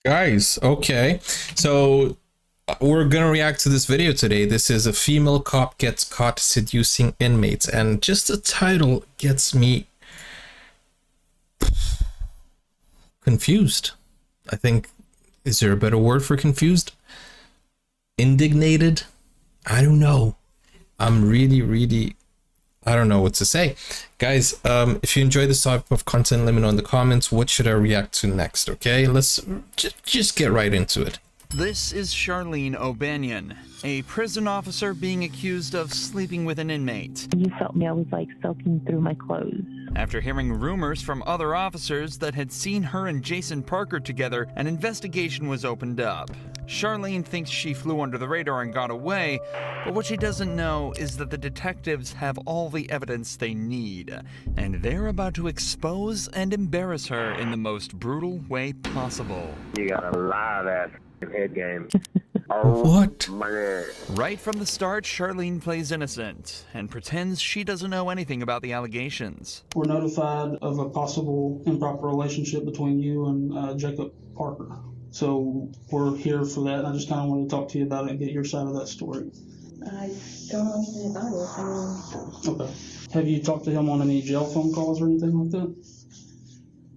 Guys, okay. So we're gonna react to this video today. This is a female cop gets caught seducing inmates, and just the title gets me confused. I think, is there a better word for confused? Indignated? I don't know. I'm really I don't know what to say. Guys, if you enjoy this type of content, let me know in the comments what should I react to next, okay? Let's just get right into it. This is Charlene O'Banion, a prison officer being accused of sleeping with an inmate. You felt me, I was like soaking through my clothes. After hearing rumors from other officers that had seen her and Jason Parker together, an investigation was opened up. Charlene thinks she flew under the radar and got away, but what she doesn't know is that the detectives have all the evidence they need, and they're about to expose and embarrass her in the most brutal way possible. You got a lot of that head game. What? Right from the start, Charlene plays innocent and pretends she doesn't know anything about the allegations. We're notified of a possible improper relationship between you and Jacob Parker. So we're here for that, and I just kind of wanted to talk to you about it and get your side of that story. I don't know anything about it. Okay. Have you talked to him on any jail phone calls or anything like that?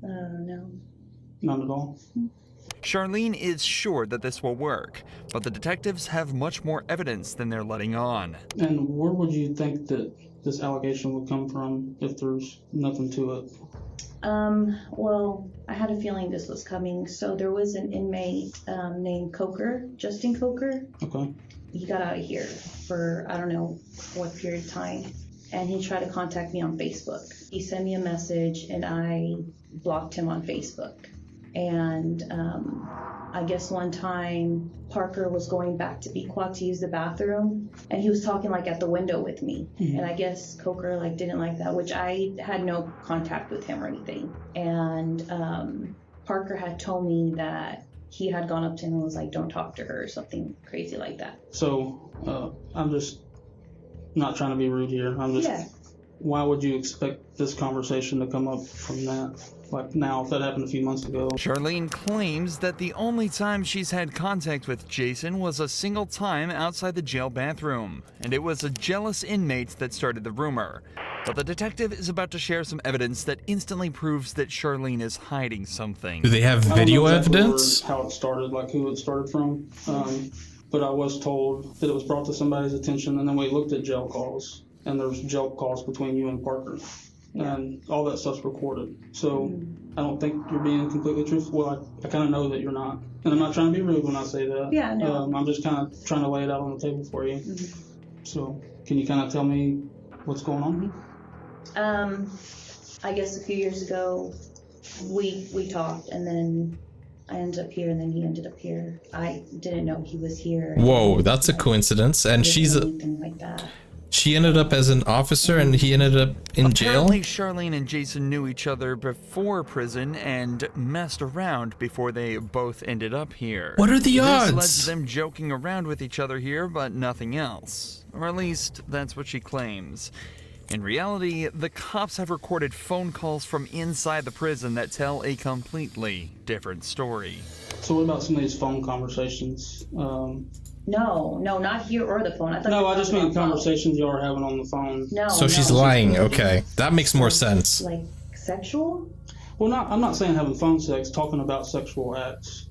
No. None at all? Charlene is sure that this will work, but the detectives have much more evidence than they're letting on. And where would you think that this allegation would come from if there's nothing to it? Well, I had a feeling this was coming. So there was an inmate named Coker, Justin Coker. Okay. He got out of here for, I don't know what period of time. And he tried to contact me on Facebook. He sent me a message and I blocked him on Facebook. And I guess one time Parker was going back to Pequot to use the bathroom, and he was talking like at the window with me. Mm-hmm. And I guess Coker like didn't like that, which I had no contact with him or anything. And Parker had told me that he had gone up to him and was like, "Don't talk to her," or something crazy like that. So I'm just not trying to be rude here. I'm just. Yeah. Why would you expect this conversation to come up from that? Like now, if that happened a few months ago. Charlene claims that the only time she's had contact with Jason was a single time outside the jail bathroom, and it was a jealous inmate that started the rumor. But the detective is about to share some evidence that instantly proves that Charlene is hiding something. Do they have video evidence? How it started, like who it started from. But I was told that it was brought to somebody's attention, and then we looked at jail calls. And there's jail calls between you and Parker, and all that stuff's recorded. So I don't think you're being completely truthful. Well, I kind of know that you're not, and I'm not trying to be rude when I say that. Yeah, no. I'm just kind of trying to lay it out on the table for you. Mm-hmm. So can you kind of tell me what's going on? I guess a few years ago, we talked, and then I ended up here, and then he ended up here. I didn't know he was here. Whoa, that's a coincidence. And she's anything like that. she ended up as an officer and he ended up in jail? Apparently, Charlene and Jason knew each other before prison and messed around before they both ended up here. What are the odds? This led to them joking around with each other here, but nothing else. Or at least, that's what she claims. In reality, the cops have recorded phone calls from inside the prison that tell a completely different story. So what about some of these phone conversations? No, not here or the phone. I thought. No, you were I just talking mean about conversations you are having on the phone. No. So she's no. lying. Okay, that makes more sense. Like sexual? Well, I'm not saying having phone sex, talking about sexual acts.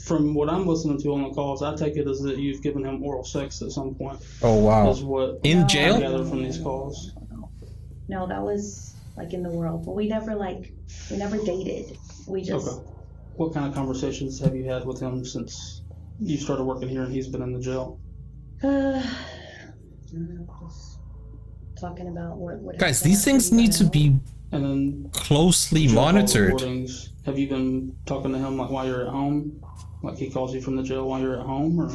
From what I'm listening to on the calls, I take it as that you've given him oral sex at some point. Oh wow. Is what In I jail? gather from these calls. No, that was like in the world, but we never dated. We just. Okay. What kind of conversations have you had with him since you started working here and he's been in the jail? I don't know, just talking about what. Guys, these things need to be And then closely jail call monitored. recordings, have you been talking to him like while you're at home? Like he calls you from the jail while you're at home, or?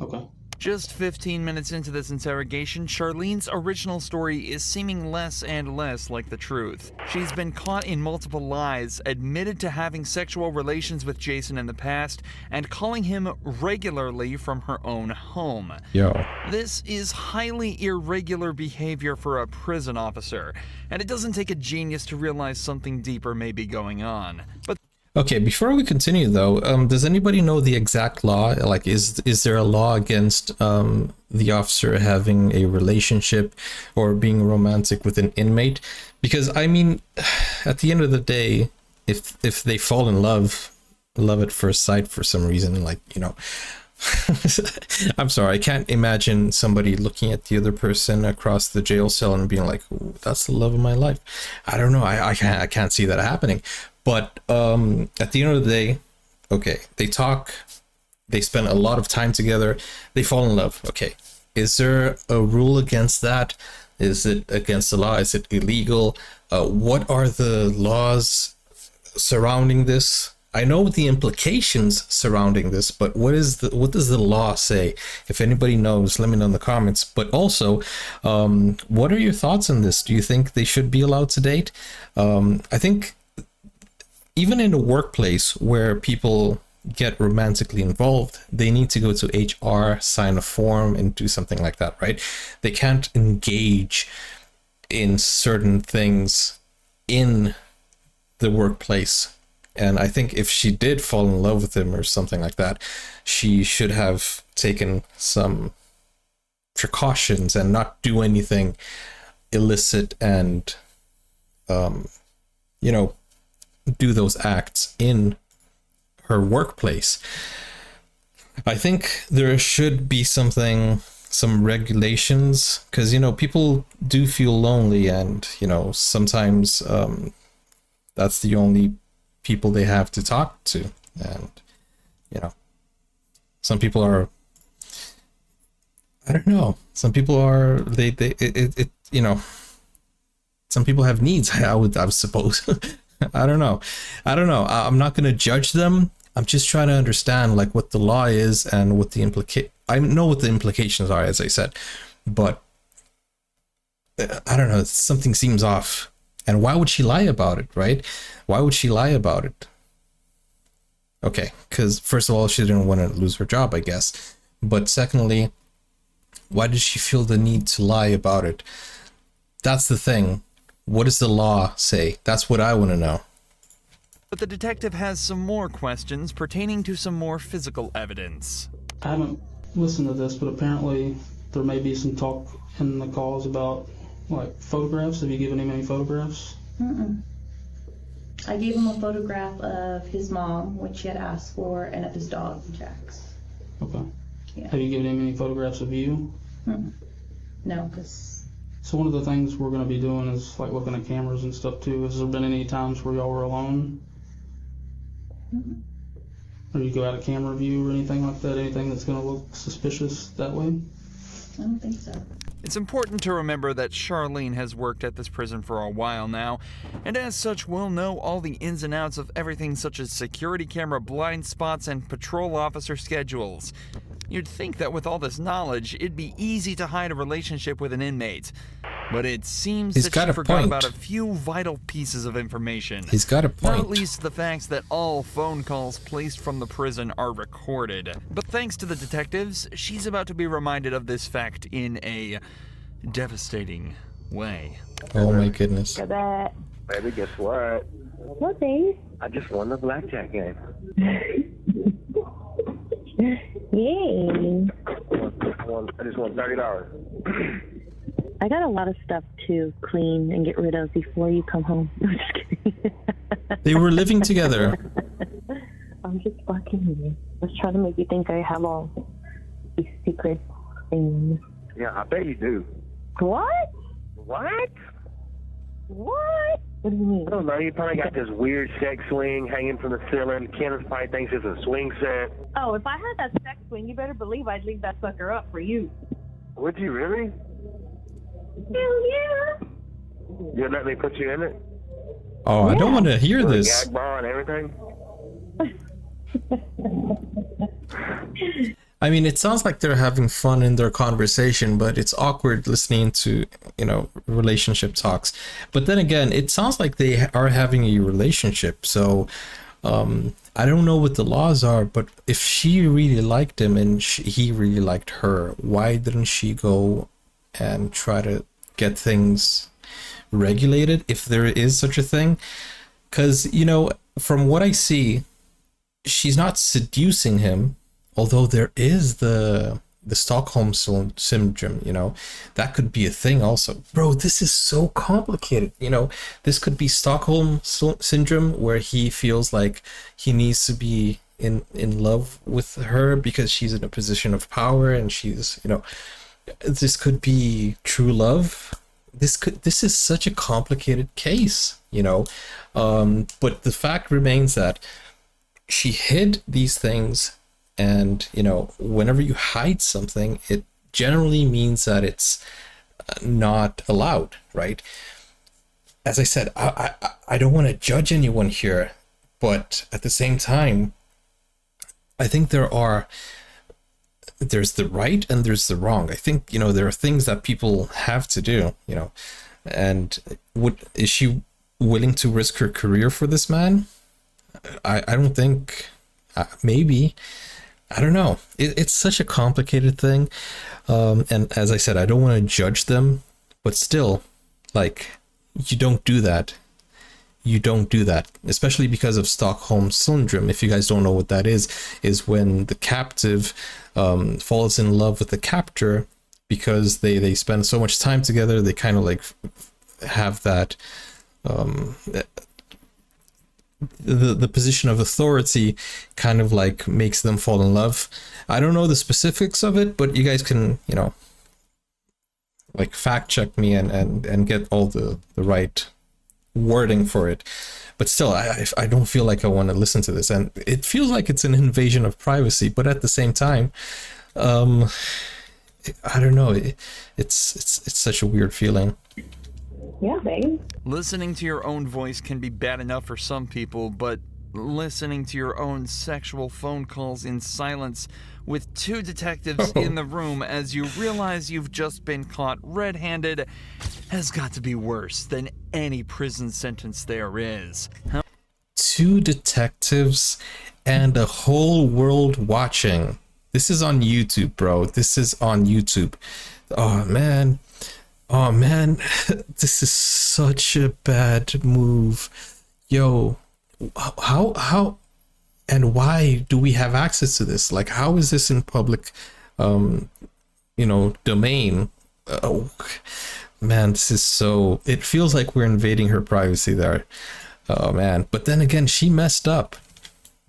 Okay. Just 15 minutes into this interrogation, Charlene's original story is seeming less and less like the truth. She's been caught in multiple lies, admitted to having sexual relations with Jason in the past, and calling him regularly from her own home. Yo. This is highly irregular behavior for a prison officer, and it doesn't take a genius to realize something deeper may be going on. But Okay, before we continue though, does anybody know the exact law? Like, is there a law against the officer having a relationship or being romantic with an inmate? Because I mean, at the end of the day, if they fall in love at first sight for some reason, like, you know, I'm sorry, I can't imagine somebody looking at the other person across the jail cell and being like, "Ooh, that's the love of my life." I don't know. I can't see that happening. But at the end of the day, okay, they talk, they spend a lot of time together, they fall in love. Okay, is there a rule against that? Is it against the law? Is it illegal? What are the laws surrounding this? I know the implications surrounding this, but what does the law say? If anybody knows, let me know in the comments. But also, what are your thoughts on this? Do you think they should be allowed to date? I think even in a workplace where people get romantically involved, they need to go to HR, sign a form, and do something like that, right? They can't engage in certain things in the workplace. And I think if she did fall in love with him or something like that, she should have taken some precautions and not do anything illicit and, you know, do those acts in her workplace. I think there should be some regulations, because, you know, people do feel lonely, and, you know, sometimes that's the only people they have to talk to. And, you know, some people are, I don't know, some people are, you know, some people have needs, I suppose. I don't know. I'm not going to judge them. I'm just trying to understand, like, what the law is and what the I know what the implications are, as I said, but I don't know, something seems off. And why would she lie about it, right? Why would she lie about it? Okay, because first of all, she didn't want to lose her job, I guess. But secondly, why did she feel the need to lie about it? That's the thing. What does the law say? That's what I want to know. But the detective has some more questions pertaining to some more physical evidence. I haven't listened to this, but apparently there may be some talk in the calls about, like, photographs. Have you given him any photographs? Mm-mm. I gave him a photograph of his mom, which she had asked for, and of his dog, Jax. Okay. Yeah. Have you given him any photographs of you? Mm-mm. No, because... So one of the things we're going to be doing is, like, looking at cameras and stuff, too. Has there been any times where y'all were alone? Mm-mm. Or you go out of camera view or anything like that? Anything that's going to look suspicious that way? I don't think so. It's important to remember that Charlene has worked at this prison for a while now, and as such will know all the ins and outs of everything such as security camera blind spots and patrol officer schedules. You'd think that with all this knowledge, it'd be easy to hide a relationship with an inmate. But it seems that she forgot about a few vital pieces of information. He's got a point. Not least the facts that all phone calls placed from the prison are recorded. But thanks to the detectives, she's about to be reminded of this fact in a devastating way. Oh my goodness. Got that. Baby, guess what? What, babe? I just won the blackjack game. Yay. I just won $30. I got a lot of stuff to clean and get rid of before you come home. I'm just kidding. They were living together. I'm just fucking with you. I was trying to make you think I have all these secret things. Yeah, I bet you do. What? What? What? What do you mean? I don't know. You probably got this weird sex swing hanging from the ceiling. Kenneth probably thinks it's a swing set. Oh, if I had that sex swing, you better believe I'd leave that sucker up for you. Would you really? Hell yeah. You'd let me put you in it? Oh, I don't want to hear With a this. gag ball and everything? I mean, it sounds like they're having fun in their conversation, but it's awkward listening to, you know, relationship talks. But then again, it sounds like they are having a relationship. So I don't know what the laws are, but if she really liked him and he really liked her, why didn't she go and try to get things regulated, if there is such a thing? Because, you know, from what I see, she's not seducing him, although there is the Stockholm syndrome, you know, that could be a thing also. Bro, this is so complicated, you know. This could be Stockholm syndrome, where he feels like he needs to be in love with her because she's in a position of power, and she's, you know, this could be true love. This is such a complicated case, you know. But the fact remains that she hid these things, and, you know, whenever you hide something, it generally means that it's not allowed, right? As I said, I don't want to judge anyone here, but at the same time, I think there's the right and there's the wrong. I think, you know, there are things that people have to do, you know, and is she willing to risk her career for this man? I don't think, maybe. I don't know. It's such a complicated thing. And as I said, I don't want to judge them, but still, like, you don't do that. You don't do that, especially because of Stockholm syndrome. If you guys don't know what that is when the captive falls in love with the captor, because they spend so much time together, they kind of like have that the position of authority kind of like makes them fall in love. I don't know the specifics of it, but you guys can, you know, like fact check me and get all the right wording for it. But still, I don't feel like I want to listen to this, and it feels like it's an invasion of privacy, but at the same time, I don't know, it's such a weird feeling. Yeah, babe. Listening to your own voice can be bad enough for some people, but listening to your own sexual phone calls in silence with two detectives in the room as you realize you've just been caught red-handed has got to be worse than any prison sentence there is. Two detectives and a whole world watching. This is on YouTube, bro. This is on YouTube. Oh man, this is such a bad move. Yo, how and why do we have access to this? Like, how is this in public, you know, domain? Oh man, this is so, it feels like we're invading her privacy there. Oh man, but then again, she messed up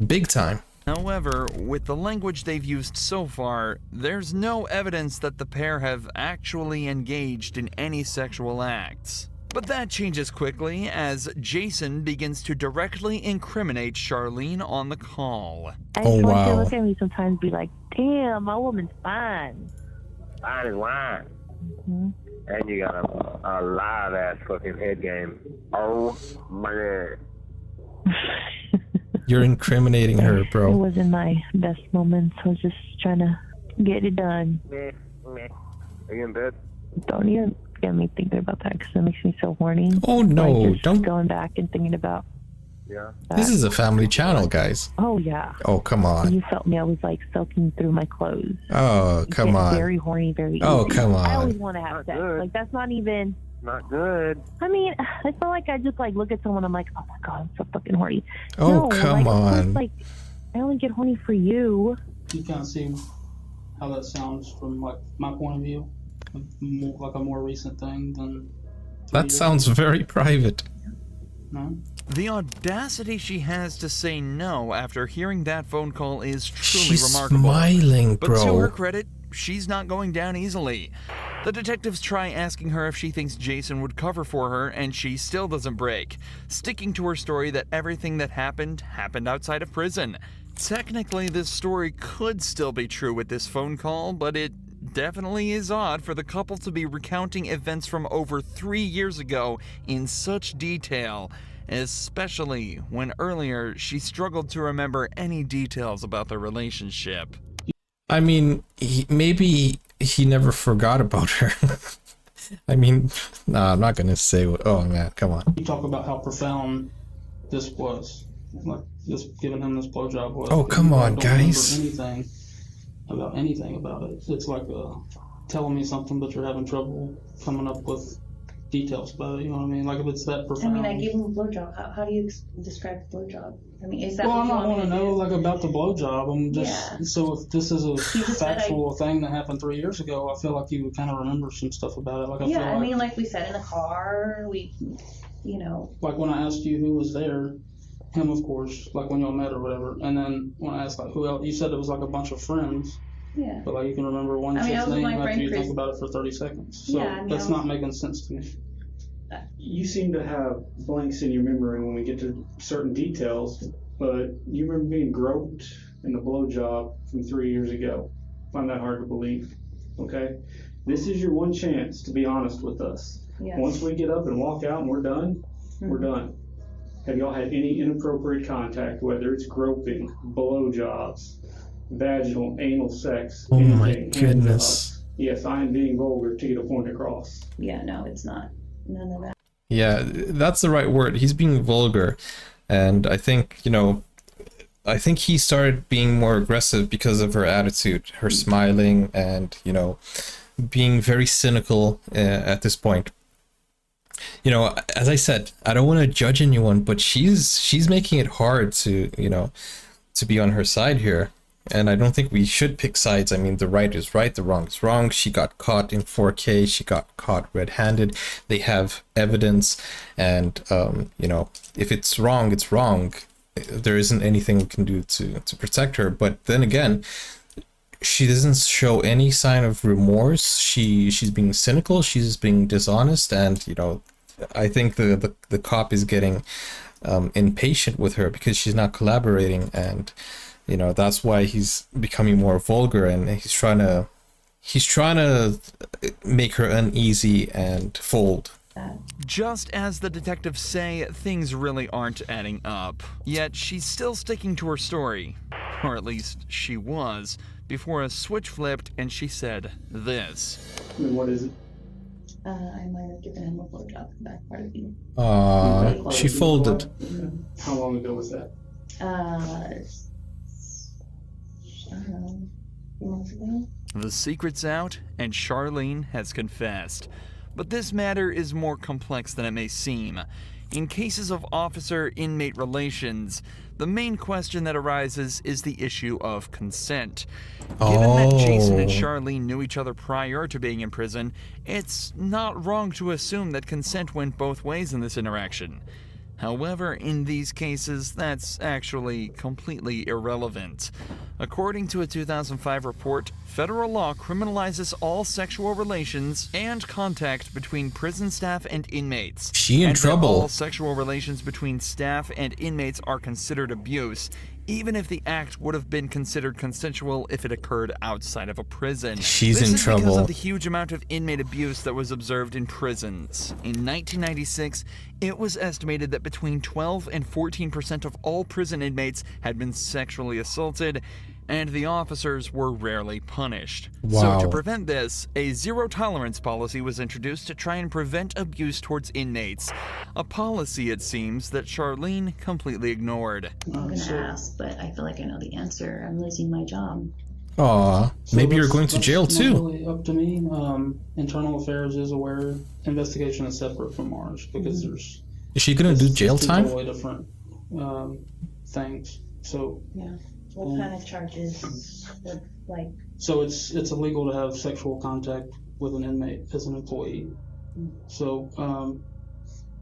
big time. However, with the language they've used so far, there's no evidence that the pair have actually engaged in any sexual acts. But that changes quickly as Jason begins to directly incriminate Charlene on the call. I just want you to look at me sometimes and be like, damn, my woman's fine. Fine as wine. Mm-hmm. And you got a live ass fucking head game. Oh my god. You're incriminating her, It bro. wasn't my best moments. I was just trying to get it done. Are you in bed? Don't even get me thinking about that because it makes me so horny. Oh no, Like, just don't. going back and thinking about Yeah. that. This is a family channel, guys. Oh yeah. Oh, come on. You felt me. I was like soaking through my clothes. Oh, come Get on. Very horny, very easy. Oh, come I on. always want to have Not sex. good. Like, that's not even. Not good. I mean, I feel like I just like look at someone. I'm like, oh my god, I'm so fucking horny. Oh, No, come like, of course, on. like, I only get horny for you. You kind of see how that sounds from like my point of view, like a more recent thing than. 3 That years sounds very private. No. The audacity she has to say no after hearing that phone call is truly She's remarkable. smiling, But to her bro. credit, she's not going down easily. The detectives try asking her if she thinks Jason would cover for her, and she still doesn't break, sticking to her story that everything that happened outside of prison. Technically, this story could still be true with this phone call, but it definitely is odd for the couple to be recounting events from over 3 years ago in such detail, especially when earlier she struggled to remember any details about their relationship. I mean, maybe he never forgot about her. I mean, nah, I'm not gonna say what. Oh man, come on. You talk about how profound this was, like just giving him this blowjob was. Oh, but come you on, don't remember guys. anything about it. It's like telling me something, but you're having trouble coming up with details about it. You know what I mean? Like if it's that I profound. mean, I gave him a blowjob. How do you describe a blowjob? I mean, is that Well, what I'm you not want want me to to know do? like about the blowjob. I'm just Yeah. so if this is a just said factual thing that happened 3 years ago, I feel like you would kind of remember some stuff about it. Like I Yeah, feel I like, mean, like we sat in the car, you know. like when I asked you who was there, him of course, like when y'all met or whatever, and then when I asked like who else, you said it was like a bunch of friends. Yeah. But like you can remember one I mean, I chick's was with name my after friend you Chris. think about it for 30 seconds. So Yeah, I mean, that's I was- not making sense to me. You seem to have blanks in your memory when we get to certain details, but you remember being groped in the blowjob from 3 years ago. I find that hard to believe. Okay? This is your one chance to be honest with us. Yes. Once we get up and walk out and we're done, we're done. Have y'all had any inappropriate contact, whether it's groping, blowjobs, vaginal, anal sex, Oh my anything, goodness. hands up? Yes, I am being vulgar to get a point across. Yeah, no, it's not. None of that. Yeah, that's the right word. He's being vulgar. And I think, I think he started being more aggressive because of her attitude, her smiling and, being very cynical at this point. As I said, I don't want to judge anyone, but she's making it hard to be on her side here. And I don't think we should pick sides. I mean, the right is right, the wrong is wrong. She got caught in 4K. She got caught red-handed. They have evidence. And, if it's wrong, it's wrong. There isn't anything we can do to protect her. But then again, she doesn't show any sign of remorse. She's being cynical. She's being dishonest. And, I think the cop is getting impatient with her because she's not collaborating. And that's why he's becoming more vulgar, and he's trying to make her uneasy and fold. Just as the detectives say, things really aren't adding up. Yet she's still sticking to her story. Or at least she was, before a switch flipped and she said this. I mean, what is it? I might have given him a blowjob in the back part of you. She folded. How long ago was that? I don't know, a few months ago. The secret's out, and Charlene has confessed. But this matter is more complex than it may seem. In cases of officer-inmate relations, the main question that arises is the issue of consent. Given that Jason and Charlene knew each other prior to being in prison, it's not wrong to assume that consent went both ways in this interaction. However, in these cases, that's actually completely irrelevant. According to a 2005 report, federal law criminalizes all sexual relations and contact between prison staff and inmates. She in and that trouble. all sexual relations between staff and inmates are considered abuse, even if the act would have been considered consensual if it occurred outside of a prison. She's This in is trouble. because of the huge amount of inmate abuse that was observed in prisons. In 1996, it was estimated that between 12 and 14% of all prison inmates had been sexually assaulted, and the officers were rarely punished. Wow. So to prevent this, a zero-tolerance policy was introduced to try and prevent abuse towards inmates. A policy, it seems, that Charlene completely ignored. I'm gonna ask, but I feel like I know the answer. I'm losing my job. Aw, So maybe you're that's- going to that's jail not too. Really up to me. Internal Affairs is aware. Investigation is separate from ours because there's. Is she gonna do it's jail two time? Totally different things. So Yeah. What kind of charges would, like, So it's illegal to have sexual contact with an inmate as an employee. So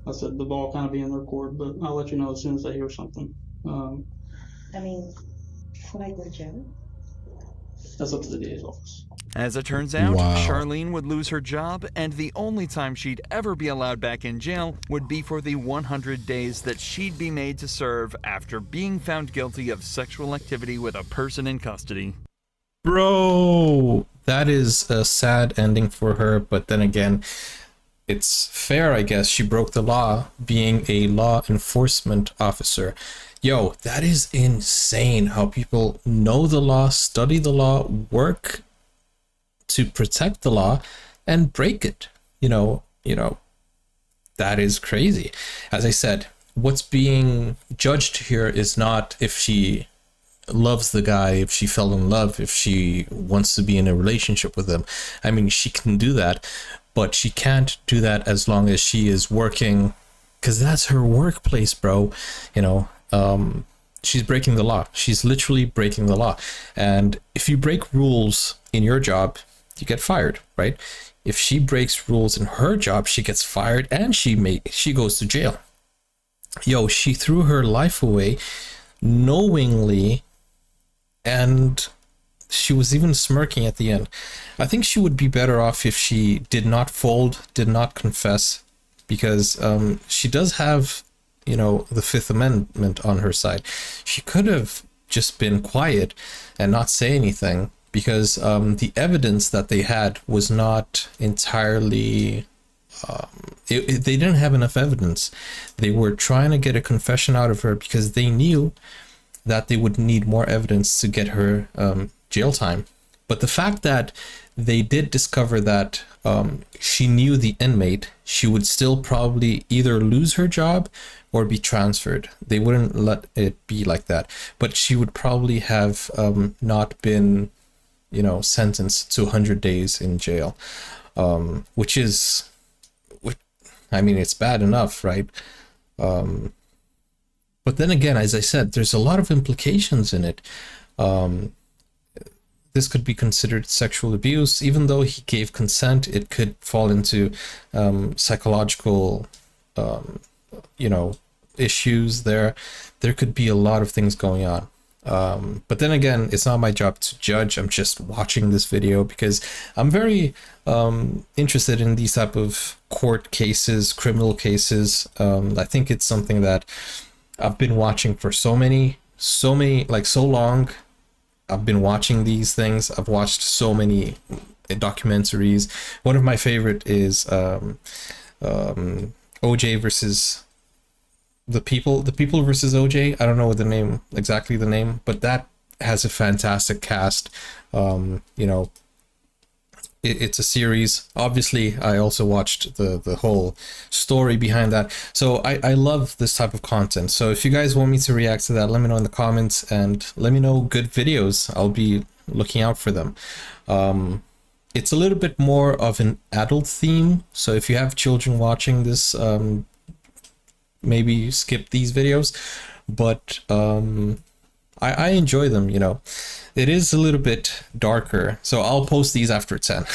I said the ball kind of be in their court, but I'll let you know as soon as I hear something. I mean, would I go to jail? That's up to the DA's office. As it turns out, Wow. Charlene would lose her job, and the only time she'd ever be allowed back in jail would be for the 100 days that she'd be made to serve after being found guilty of sexual activity with a person in custody. Bro, that is a sad ending for her, but then again, it's fair, I guess. She broke the law being a law enforcement officer. Yo, that is insane how people know the law, study the law, work to protect the law and break it. That is crazy. As I said, what's being judged here is not if she loves the guy, if she fell in love, if she wants to be in a relationship with him. I mean, she can do that, but she can't do that as long as she is working, because that's her workplace, bro. You know, she's breaking the law. She's literally breaking the law. And if you break rules in your job, you get fired, right? If she breaks rules in her job, she gets fired and she goes to jail. Yo, she threw her life away knowingly, and she was even smirking at the end. I think she would be better off if she did not fold, did not confess, because she does have, you know, the Fifth Amendment on her side. She could have just been quiet and not say anything, because the evidence that they had was not entirely... they didn't have enough evidence. They were trying to get a confession out of her because they knew that they would need more evidence to get her jail time. But the fact that they did discover that she knew the inmate, she would still probably either lose her job or be transferred. They wouldn't let it be like that. But she would probably have not been, you know, sentenced to 100 days in jail, which is... I mean, it's bad enough, right? But then again, as I said, there's a lot of implications in it. This could be considered sexual abuse. Even though he gave consent, it could fall into psychological, you know, issues there. There could be a lot of things going on. But then again, it's not my job to judge. I'm just watching this video because I'm very interested in these type of court cases, criminal cases. I think it's something that I've been watching for so long. I've been watching these things. I've watched so many documentaries. One of my favorite is OJ versus the people versus OJ. I don't know exactly the name, but that has a fantastic cast. You know, it's a series. Obviously, I also watched the whole story behind that. So I love this type of content. So if you guys want me to react to that, let me know in the comments, and let me know good videos. I'll be looking out for them. It's a little bit more of an adult theme. So if you have children watching this, maybe skip these videos, but I enjoy them, you know. It is a little bit darker, so I'll post these after 10.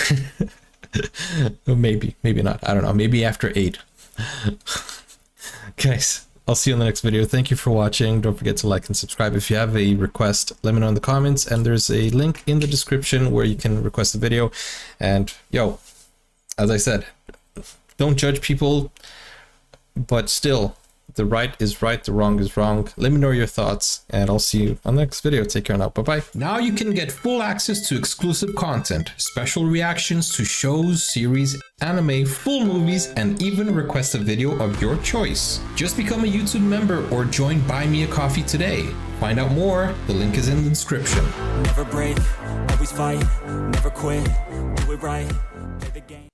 maybe not, I don't know, maybe after 8. Guys, I'll see you in the next video. Thank you for watching. Don't forget to like and subscribe. If you have a request, let me know in the comments, and there's a link in the description where you can request a video. And yo, as I said, don't judge people, but still, the right is right, the wrong is wrong. Let me know your thoughts, and I'll see you on the next video. Take care now. Bye-bye. Now you can get full access to exclusive content, special reactions to shows, series, anime, full movies, and even request a video of your choice. Just become a YouTube member or join Buy Me a Coffee today. Find out more. The link is in the description. Never break, always fight, never quit, do it right, play the game.